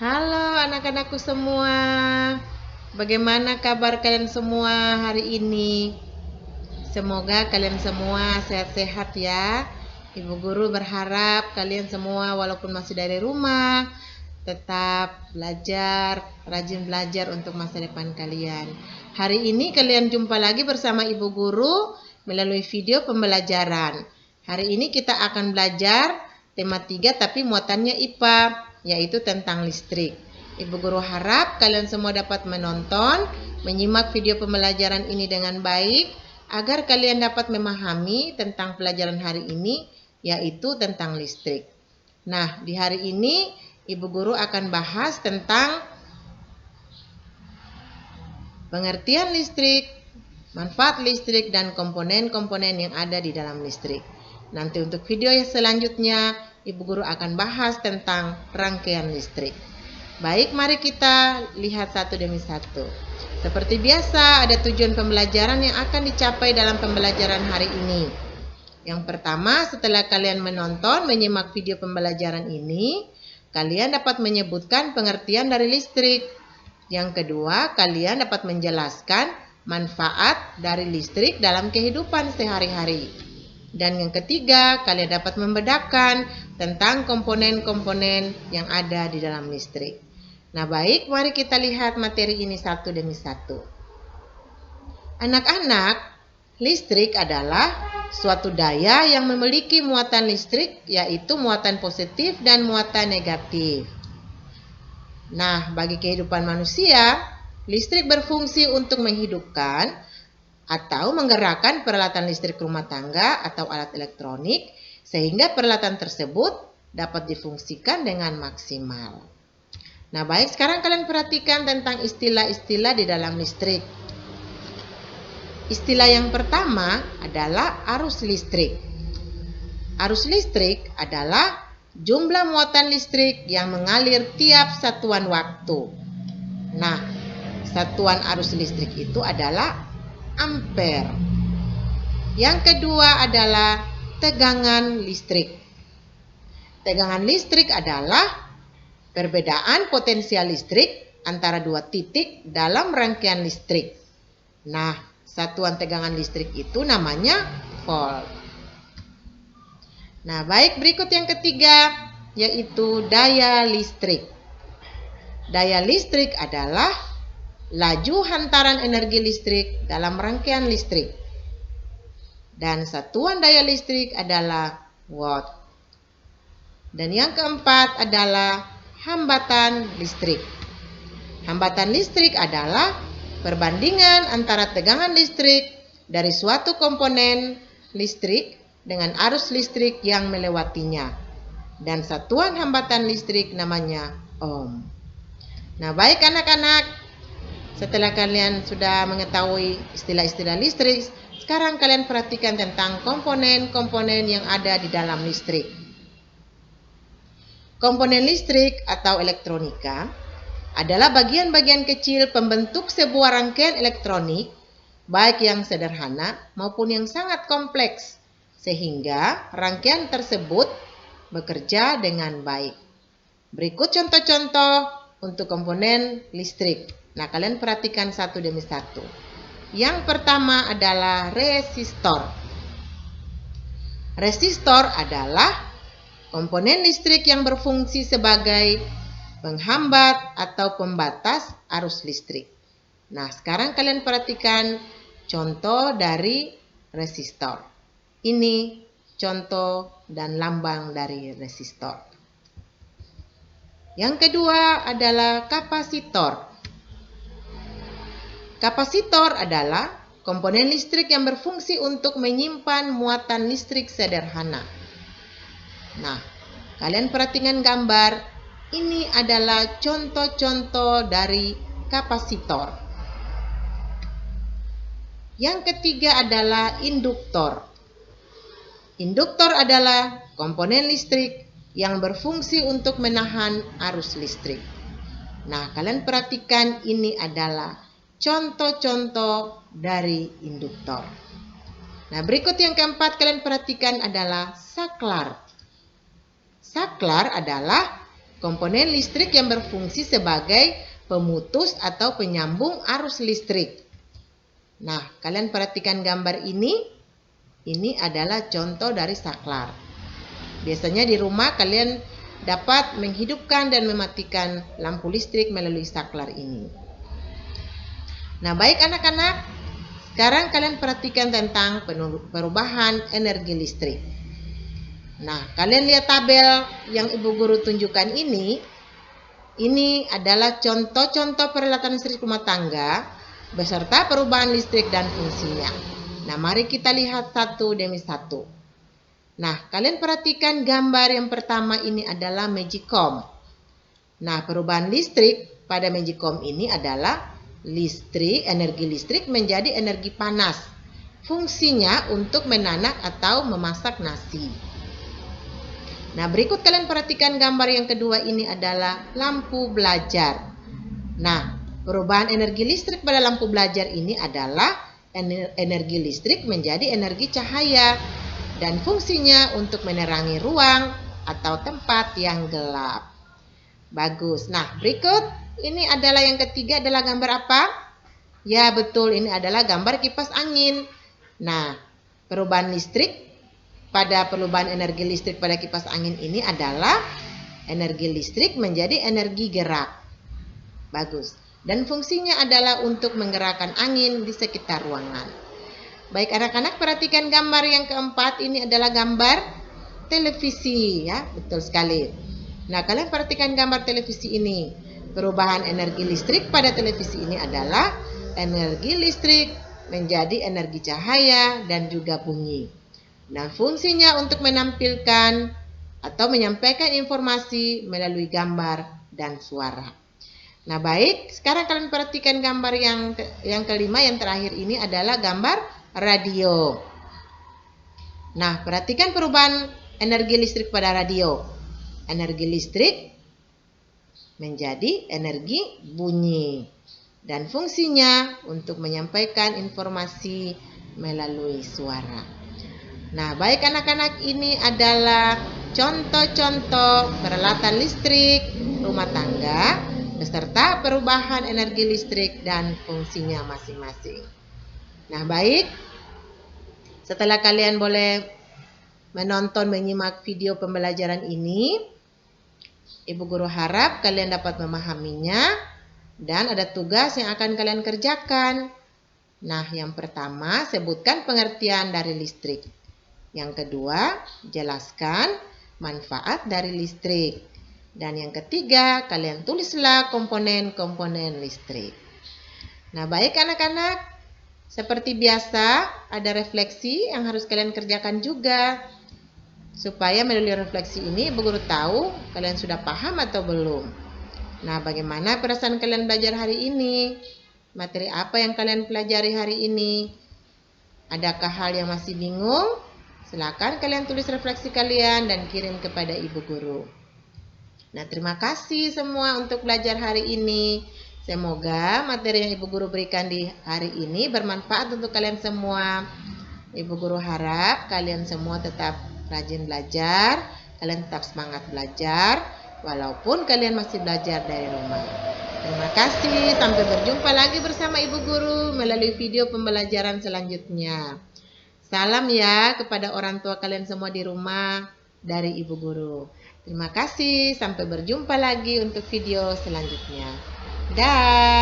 Halo anak-anakku semua, bagaimana kabar kalian semua hari ini? Semoga kalian semua sehat-sehat ya. Ibu guru berharap kalian semua walaupun masih dari rumah, tetap belajar, rajin belajar untuk masa depan kalian. Hari ini kalian jumpa lagi bersama ibu guru melalui video pembelajaran. Hari ini kita akan belajar tema 3 tapi muatannya IPA, yaitu tentang listrik. Ibu guru harap kalian semua dapat menonton, menyimak video pembelajaran ini dengan baik, agar kalian dapat memahami tentang pelajaran hari ini, yaitu tentang listrik. Nah, di hari ini ibu guru akan bahas tentang pengertian listrik, manfaat listrik, dan komponen-komponen yang ada di dalam listrik. Nanti untuk video yang selanjutnya, ibu guru akan bahas tentang rangkaian listrik. Baik, mari kita lihat satu demi satu. Seperti biasa, ada tujuan pembelajaran yang akan dicapai dalam pembelajaran hari ini. Yang pertama, setelah kalian menyimak video pembelajaran ini, kalian dapat menyebutkan pengertian dari listrik. Yang kedua, kalian dapat menjelaskan manfaat dari listrik dalam kehidupan sehari-hari. Dan yang ketiga, kalian dapat membedakan tentang komponen-komponen yang ada di dalam listrik. Nah baik, mari kita lihat materi ini satu demi satu. Anak-anak, listrik adalah suatu daya yang memiliki muatan listrik, yaitu muatan positif dan muatan negatif. Nah, bagi kehidupan manusia, listrik berfungsi untuk menghidupkan atau menggerakkan peralatan listrik rumah tangga atau alat elektronik, sehingga peralatan tersebut dapat difungsikan dengan maksimal. Nah, baik, sekarang kalian perhatikan tentang istilah-istilah di dalam listrik. Istilah yang pertama adalah arus listrik. Arus listrik adalah jumlah muatan listrik yang mengalir tiap satuan waktu. Nah, satuan arus listrik itu adalah ampere. Yang kedua adalah tegangan listrik. Tegangan listrik adalah perbedaan potensial listrik antara dua titik dalam rangkaian listrik. Nah, satuan tegangan listrik itu namanya volt. Nah, baik, berikut yang ketiga, yaitu daya listrik. Daya listrik adalah laju hantaran energi listrik dalam rangkaian listrik. Dan satuan daya listrik adalah watt. Dan yang keempat adalah hambatan listrik. Hambatan listrik adalah perbandingan antara tegangan listrik dari suatu komponen listrik dengan arus listrik yang melewatinya. Dan satuan hambatan listrik namanya ohm. Nah, baik anak-anak, setelah kalian sudah mengetahui istilah-istilah listrik, sekarang kalian perhatikan tentang komponen-komponen yang ada di dalam listrik. Komponen listrik atau elektronika adalah bagian-bagian kecil pembentuk sebuah rangkaian elektronik, baik yang sederhana maupun yang sangat kompleks, sehingga rangkaian tersebut bekerja dengan baik. Berikut contoh-contoh untuk komponen listrik. Nah, kalian perhatikan satu demi satu. Yang pertama adalah resistor. Resistor adalah komponen listrik yang berfungsi sebagai penghambat atau pembatas arus listrik. Nah, sekarang kalian perhatikan contoh dari resistor. Ini contoh dan lambang dari resistor. Yang kedua adalah kapasitor. Kapasitor adalah komponen listrik yang berfungsi untuk menyimpan muatan listrik sederhana. Nah, kalian perhatikan gambar. Ini adalah contoh-contoh dari kapasitor. Yang ketiga adalah induktor. Induktor adalah komponen listrik yang berfungsi untuk menahan arus listrik. Nah, kalian perhatikan ini adalah contoh-contoh dari induktor. Nah, berikut yang keempat kalian perhatikan adalah saklar. Saklar adalah komponen listrik yang berfungsi sebagai pemutus atau penyambung arus listrik. Nah, kalian perhatikan gambar ini. Ini adalah contoh dari saklar. Biasanya di rumah kalian dapat menghidupkan dan mematikan lampu listrik melalui saklar ini. Nah, baik anak-anak, sekarang kalian perhatikan tentang perubahan energi listrik. Nah, kalian lihat tabel yang Ibu Guru tunjukkan ini. Ini adalah contoh-contoh peralatan listrik rumah tangga beserta perubahan listrik dan fungsinya. Nah, mari kita lihat satu demi satu. Nah, kalian perhatikan gambar yang pertama ini adalah Magicom. Nah, perubahan listrik pada Magicom ini adalah energi listrik menjadi energi panas. Fungsinya untuk menanak atau memasak nasi. Nah, berikut kalian perhatikan gambar yang kedua ini adalah lampu belajar. Nah, perubahan energi listrik pada lampu belajar ini adalah energi listrik menjadi energi cahaya dan fungsinya untuk menerangi ruang atau tempat yang gelap. Bagus. Nah, berikut ini adalah yang ketiga adalah gambar apa? Ya, betul, ini adalah gambar kipas angin. Nah, perubahan energi listrik pada kipas angin ini adalah energi listrik menjadi energi gerak. Bagus. Dan fungsinya adalah untuk menggerakkan angin di sekitar ruangan. Baik anak-anak, perhatikan gambar yang keempat, ini adalah gambar televisi, ya, betul sekali. Nah, kalian perhatikan gambar televisi ini. Perubahan energi listrik pada televisi ini adalah energi listrik menjadi energi cahaya dan juga bunyi. Nah, fungsinya untuk menampilkan atau menyampaikan informasi melalui gambar dan suara. Nah, baik, sekarang kalian perhatikan gambar yang kelima, yang terakhir ini adalah gambar radio. Nah, perhatikan perubahan energi listrik pada radio. Energi listrik menjadi energi bunyi dan fungsinya untuk menyampaikan informasi melalui suara. Nah, baik anak-anak, ini adalah contoh-contoh peralatan listrik rumah tangga beserta perubahan energi listrik dan fungsinya masing-masing. Nah, baik, setelah kalian boleh menyimak video pembelajaran ini, Ibu Guru harap kalian dapat memahaminya dan ada tugas yang akan kalian kerjakan. Nah, yang pertama, sebutkan pengertian dari listrik. Yang kedua, jelaskan manfaat dari listrik. Dan yang ketiga, kalian tulislah komponen-komponen listrik. Nah, baik anak-anak, seperti biasa ada refleksi yang harus kalian kerjakan juga. Supaya melalui refleksi ini Ibu Guru tahu kalian sudah paham atau belum. Nah, bagaimana perasaan kalian belajar hari ini? Materi apa yang kalian pelajari hari ini? Adakah hal yang masih bingung? Silakan kalian tulis refleksi kalian dan kirim kepada Ibu Guru. Nah, terima kasih semua untuk belajar hari ini. Semoga materi yang Ibu Guru berikan di hari ini bermanfaat untuk kalian semua. Ibu Guru harap kalian semua tetap rajin belajar, kalian tetap semangat belajar, walaupun kalian masih belajar dari rumah. Terima kasih, sampai berjumpa lagi bersama Ibu Guru melalui video pembelajaran selanjutnya. Salam ya kepada orang tua kalian semua di rumah dari Ibu Guru. Terima kasih, sampai berjumpa lagi untuk video selanjutnya. Dah.